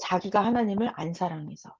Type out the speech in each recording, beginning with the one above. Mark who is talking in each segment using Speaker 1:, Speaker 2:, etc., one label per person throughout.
Speaker 1: 자기가 하나님을 안 사랑해서.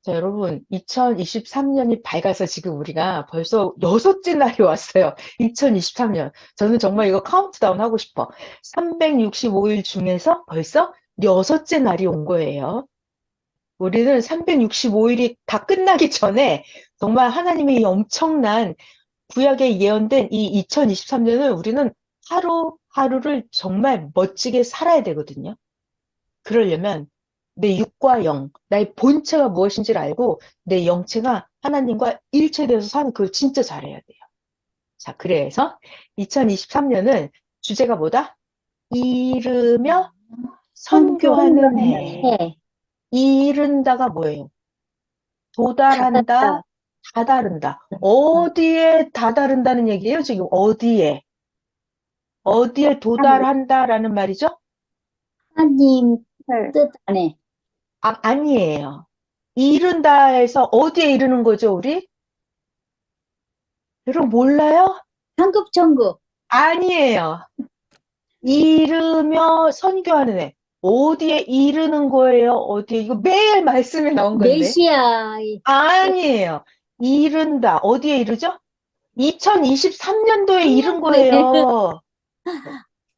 Speaker 1: 자, 여러분, 2023년이 밝아서 지금 우리가 벌써 여섯째 날이 왔어요. 2023년. 저는 정말 이거 카운트다운 하고 싶어. 365일 중에서 벌써 여섯째 날이 온 거예요. 우리는 365일이 다 끝나기 전에 정말 하나님의 이 엄청난 구약에 예언된 이 2023년을 우리는 하루하루를 정말 멋지게 살아야 되거든요. 그러려면 내 육과 영, 나의 본체가 무엇인지를 알고 내 영체가 하나님과 일체되어서 사는 그걸 진짜 잘해야 돼요. 자, 그래서 2023년은 주제가 뭐다? 이르며 선교하는
Speaker 2: 선교하는
Speaker 1: 해.
Speaker 2: 해.
Speaker 1: 이른다가 뭐예요? 도달한다,
Speaker 2: 닫았다.
Speaker 1: 다다른다. 어디에 다다른다는 얘기예요, 지금? 어디에? 어디에 도달한다라는 말이죠?
Speaker 2: 하나님
Speaker 3: 헐.
Speaker 2: 뜻 안에.
Speaker 1: 아니에요. 이른다에서 어디에 이르는 거죠, 우리? 여러분 몰라요?
Speaker 2: 상급천국.
Speaker 1: 아니에요. 이르며 선교하는 애. 어디에 이르는 거예요? 어디에? 이거 매일 말씀에 나온 건데.
Speaker 2: 메시아.
Speaker 1: 아니에요. 이른다. 어디에 이르죠? 2023년도에 이른
Speaker 2: 3년도에
Speaker 1: 거예요.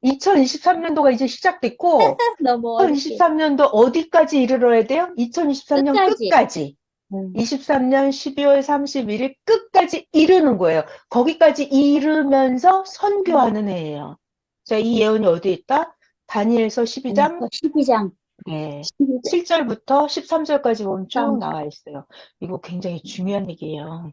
Speaker 1: 2023년도가 이제 시작됐고,
Speaker 2: 너무 어렵게.
Speaker 1: 2023년도 어디까지 이르러야 돼요? 2023년
Speaker 2: 끝까지.
Speaker 1: 끝까지. 23년 12월 31일 끝까지 이르는 거예요. 거기까지 이르면서 선교하는 해예요. 자, 이 예언이 어디에 있다? 다니엘서 12장
Speaker 2: 12장.
Speaker 1: 네,
Speaker 2: 12장.
Speaker 1: 7절부터 13절까지 보면 쭉 나와 있어요. 이거 굉장히 중요한 얘기예요.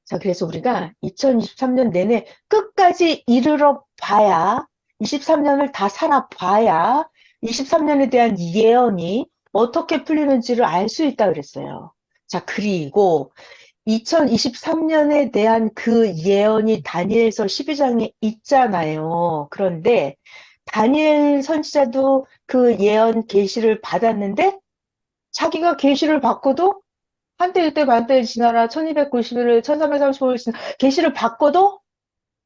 Speaker 1: 자, 그래서 우리가 2023년 내내 끝까지 이르러 봐야, 23년을 다 살아봐야 23년에 대한 예언이 어떻게 풀리는지를 알 수 있다 그랬어요. 자, 그리고 2023년에 대한 그 예언이 다니엘서 12장에 있잖아요. 그런데 다니엘 선지자도 그 예언 계시를 받았는데 자기가 계시를 받고도 한때 그때 반때 지나라 1290일 1335일 지나 계시를 받고도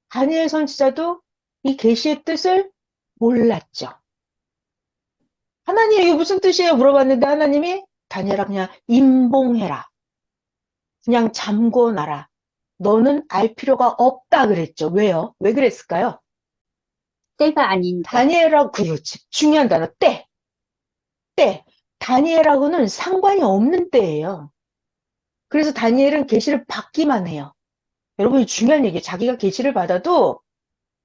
Speaker 1: 다니엘 선지자도 이 계시의 뜻을 몰랐죠. 하나님 이게 무슨 뜻이에요? 물어봤는데 하나님이 다니엘아 그냥 임봉해라. 그냥 잠궈놔라. 너는 알 필요가 없다 그랬죠. 왜요? 왜 그랬을까요?
Speaker 2: 때가 아닌가.
Speaker 1: 다니엘하고 그렇지. 중요한 단어 때. 때. 다니엘하고는 상관이 없는 때예요. 그래서 다니엘은 계시를 받기만 해요. 여러분이 중요한 얘기예요. 자기가 계시를 받아도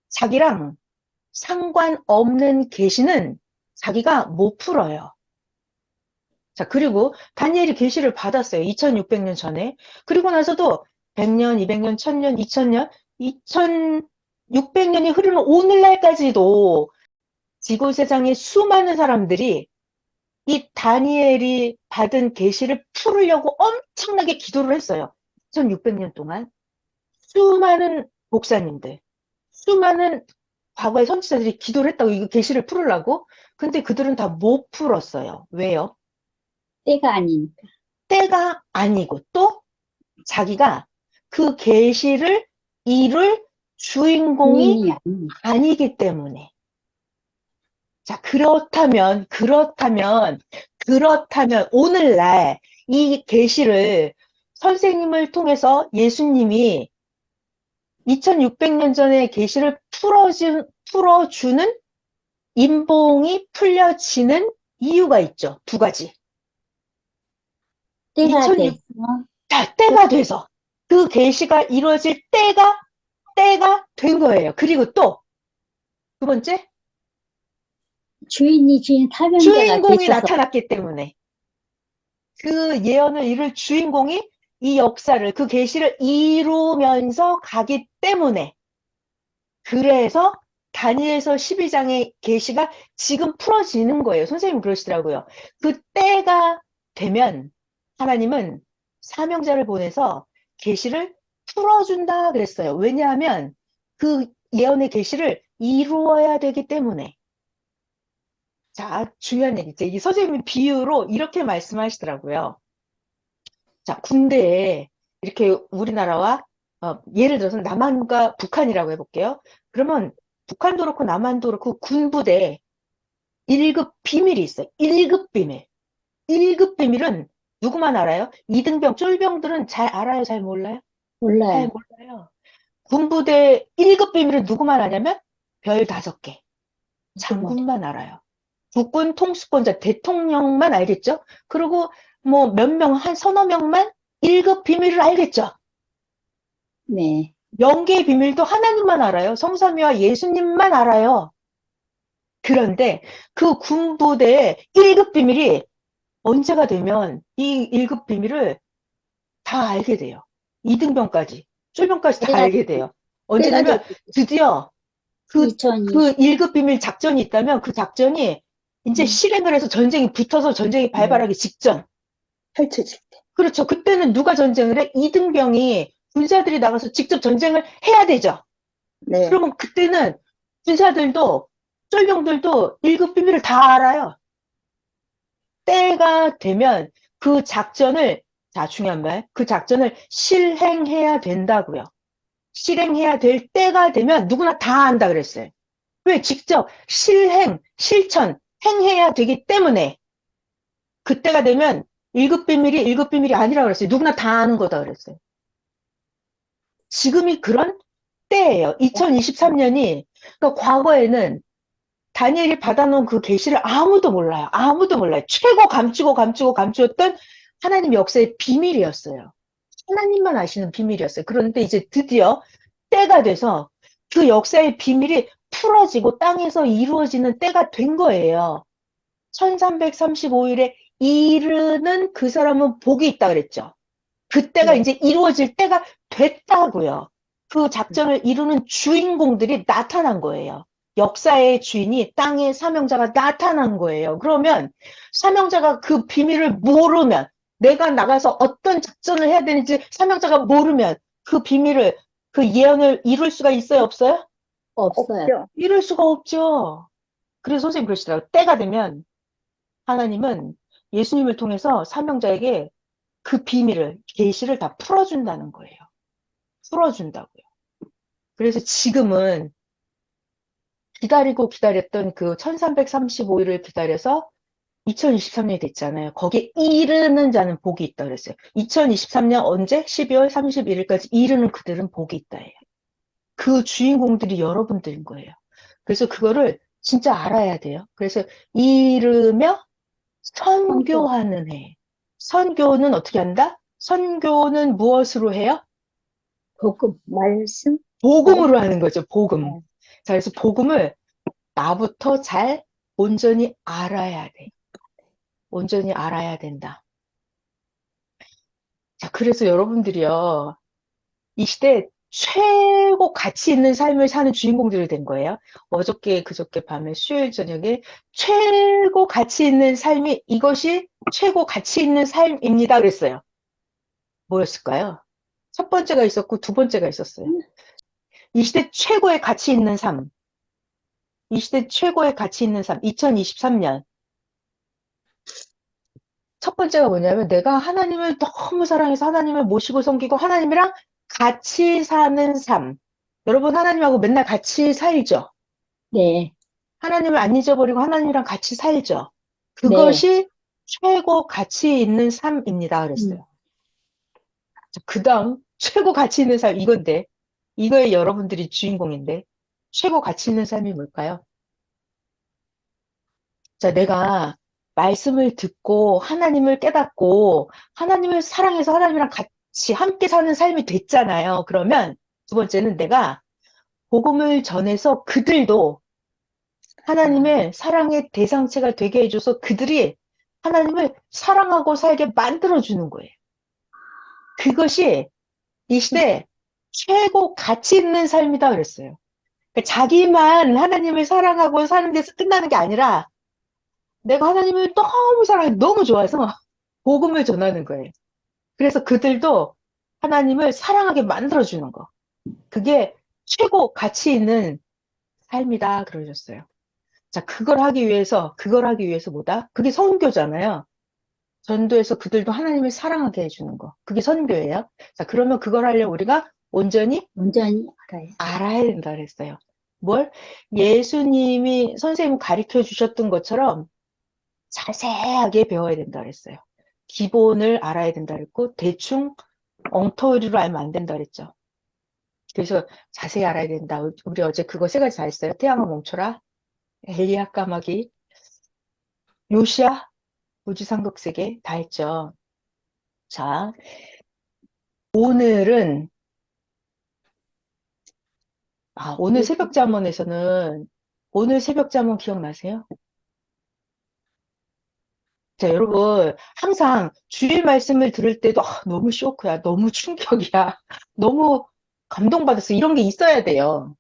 Speaker 1: 자기랑 상관없는 계시는 자기가 못 풀어요. 자, 그리고 다니엘이 계시를 받았어요. 2600년 전에. 그리고 나서도 100년, 200년, 1000년, 2000년, 2600년이 흐르는 오늘날까지도 지구세상의 수많은 사람들이 이 다니엘이 받은 계시를 풀으려고 엄청나게 기도를 했어요. 1600년 동안. 수많은 목사님들, 수많은 과거의 선지자들이 기도를 했다고 이거 계시를 풀으려고. 근데 그들은 다 못 풀었어요. 왜요?
Speaker 2: 때가 아니니까.
Speaker 1: 때가 아니고 또 자기가 그 계시를 이룰 주인공이
Speaker 2: 주인이 아니니까.
Speaker 1: 아니기 때문에. 자, 그렇다면 오늘날 이 계시를 선생님을 통해서 예수님이 2600년 전에 계시를 풀어주는 인봉이 풀려지는 이유가 있죠. 두 가지.
Speaker 2: 때가
Speaker 1: 2006,
Speaker 2: 됐어.
Speaker 1: 때가 돼서 그 계시가 이루어질 때가 된 거예요. 그리고 또 두 번째,
Speaker 2: 주인 사명자가
Speaker 1: 주인공이
Speaker 2: 계셔서.
Speaker 1: 나타났기 때문에 그 예언을 이룰 주인공이 이 역사를 그 계시를 이루면서 가기 때문에 그래서 다니엘서 12장의 계시가 지금 풀어지는 거예요. 선생님 그러시더라고요. 그 때가 되면 하나님은 사명자를 보내서 계시를 풀어준다 그랬어요. 왜냐하면 그 예언의 계시를 이루어야 되기 때문에. 자, 중요한 얘기죠. 이 선생님이 비유로 이렇게 말씀하시더라고요. 자, 군대에 이렇게 우리나라와 예를 들어서 남한과 북한이라고 해볼게요. 그러면 북한도 그렇고 남한도 그렇고 군부대 1급 비밀이 있어요. 1급 비밀. 1급 비밀은 누구만 알아요? 이등병, 쫄병들은 잘 알아요? 잘 몰라요? 잘
Speaker 2: 몰라요.
Speaker 1: 몰라요. 군부대 1급 비밀은 누구만 아냐면 별 5개.
Speaker 2: 누구만.
Speaker 1: 장군만 알아요. 국군 통수권자 대통령만 알겠죠? 그리고 뭐 몇 명, 한 서너 명만 1급 비밀을 알겠죠?
Speaker 2: 네.
Speaker 1: 영계의 비밀도 하나님만 알아요. 성삼위와 예수님만 알아요. 그런데 그 군부대의 1급 비밀이 언제가 되면 이 1급 비밀을 다 알게 돼요. 이등병까지, 쫄병까지 다
Speaker 2: 때가,
Speaker 1: 알게 돼요.
Speaker 2: 때가
Speaker 1: 언제냐면
Speaker 2: 됐죠.
Speaker 1: 드디어 그
Speaker 2: 2020,
Speaker 1: 1급 비밀 작전이 있다면 그 작전이 이제
Speaker 2: 음,
Speaker 1: 실행을 해서 전쟁이 붙어서 전쟁이
Speaker 2: 네.
Speaker 1: 발발하기 직전.
Speaker 2: 펼쳐질 때.
Speaker 1: 그렇죠. 그때는 누가 전쟁을 해? 이등병이 군사들이 나가서 직접 전쟁을 해야 되죠.
Speaker 2: 네.
Speaker 1: 그러면 그때는 군사들도 쫄병들도 1급 비밀을 다 알아요. 때가 되면 그 작전을, 자, 중요한 말, 그 작전을 실행해야 된다고요. 실행해야 될 때가 되면 누구나 다 안다 그랬어요. 왜? 직접 실행, 실천, 행해야 되기 때문에 그때가 되면 1급 비밀이 1급 비밀이 아니라 그랬어요. 누구나 다 아는 거다 그랬어요. 지금이 그런 때예요. 2023년이, 그러니까 과거에는 다니엘이 받아놓은 그 계시를 아무도 몰라요. 아무도 몰라요. 최고 감추고 감추고 감추었던 하나님 역사의 비밀이었어요. 하나님만 아시는 비밀이었어요. 그런데 이제 드디어 때가 돼서 그 역사의 비밀이 풀어지고 땅에서 이루어지는 때가 된 거예요. 1335일에 이르는 그 사람은 복이 있다 그랬죠. 그때가
Speaker 2: 네.
Speaker 1: 이제 이루어질 때가 됐다고요. 그 작전을 이루는 주인공들이 나타난 거예요. 역사의 주인이 땅의 사명자가 나타난 거예요. 그러면 사명자가 그 비밀을 모르면 내가 나가서 어떤 작전을 해야 되는지 사명자가 모르면 그 비밀을 그 예언을 이룰 수가 있어요, 없어요?
Speaker 2: 없어요.
Speaker 3: 없죠.
Speaker 1: 이룰 수가 없죠. 그래서 선생님 그러시더라고요. 때가 되면 하나님은 예수님을 통해서 사명자에게 그 비밀을, 계시를 다 풀어준다는 거예요. 풀어준다고요. 그래서 지금은 기다리고 기다렸던 그 1335일을 기다려서 2023년이 됐잖아요. 거기에 이르는 자는 복이 있다 그랬어요. 2023년 언제? 12월 31일까지 이르는 그들은 복이 있다예요. 그 주인공들이 여러분들인 거예요. 그래서 그거를 진짜 알아야 돼요. 그래서 이르며
Speaker 2: 성교,
Speaker 1: 선교하는 해. 선교는 어떻게 한다? 선교는 무엇으로 해요?
Speaker 2: 복음,
Speaker 3: 말씀,
Speaker 1: 복음으로 하는 거죠, 복음.
Speaker 2: 네.
Speaker 1: 자, 그래서 복음을 나부터 잘 온전히 알아야 돼. 온전히 알아야 된다. 자, 그래서 여러분들이요, 이 시대 최고 가치 있는 삶을 사는 주인공들이 된 거예요. 어저께, 그저께 밤에, 수요일 저녁에 최고 가치 있는 삶이 이것이 최고 가치 있는 삶입니다. 그랬어요. 뭐였을까요? 첫 번째가 있었고 두 번째가 있었어요. 이 시대 최고의 가치 있는 삶. 이 시대 최고의 가치 있는 삶. 2023년. 첫 번째가 뭐냐면 내가 하나님을 너무 사랑해서 하나님을 모시고 섬기고 하나님이랑 같이 사는 삶. 여러분 하나님하고 맨날 같이 살죠?
Speaker 2: 네.
Speaker 1: 하나님을 안 잊어버리고 하나님이랑 같이 살죠?
Speaker 2: 네.
Speaker 1: 그것이 최고 가치 있는 삶입니다.
Speaker 2: 음,
Speaker 1: 그랬어요. 그 다음 최고 가치 있는 삶 이건데 이거에 여러분들이 주인공인데 최고 가치 있는 삶이 뭘까요? 자, 내가 말씀을 듣고 하나님을 깨닫고 하나님을 사랑해서 하나님이랑 같이 함께 사는 삶이 됐잖아요. 그러면 두 번째는 내가 복음을 전해서 그들도 하나님의 사랑의 대상체가 되게 해줘서 그들이 하나님을 사랑하고 살게 만들어주는 거예요. 그것이 이 시대 최고 가치 있는 삶이다 그랬어요. 그러니까 자기만 하나님을 사랑하고 사는 데서 끝나는 게 아니라 내가 하나님을 너무 사랑해, 너무 좋아서 복음을 전하는 거예요. 그래서 그들도 하나님을 사랑하게 만들어주는 거. 그게 최고 가치 있는 삶이다 그러셨어요. 자, 그걸 하기 위해서 뭐다? 그게 선교잖아요. 전도해서 그들도 하나님을 사랑하게 해주는 거. 그게 선교예요. 자, 그러면 그걸 하려면 우리가 온전히
Speaker 2: 온전히 알아요.
Speaker 1: 알아야 된다 그랬어요. 뭘? 예수님이 선생님 가르쳐 주셨던 것처럼 자세하게 배워야 된다 그랬어요. 기본을 알아야 된다 그랬고, 대충 엉터리로 알면 안 된다 그랬죠. 그래서 자세히 알아야 된다. 우리 어제 그거 세 가지 다 했어요. 태양아 멈춰라. 엘리야 까마귀. 요시야 무지삼국세계 다 했죠. 자, 오늘은, 오늘 새벽 잠언에서는, 오늘 새벽 잠언 기억나세요? 자, 여러분, 항상 주일 말씀을 들을 때도 너무 쇼크야. 너무 충격이야. 너무 감동받았어. 이런 게 있어야 돼요.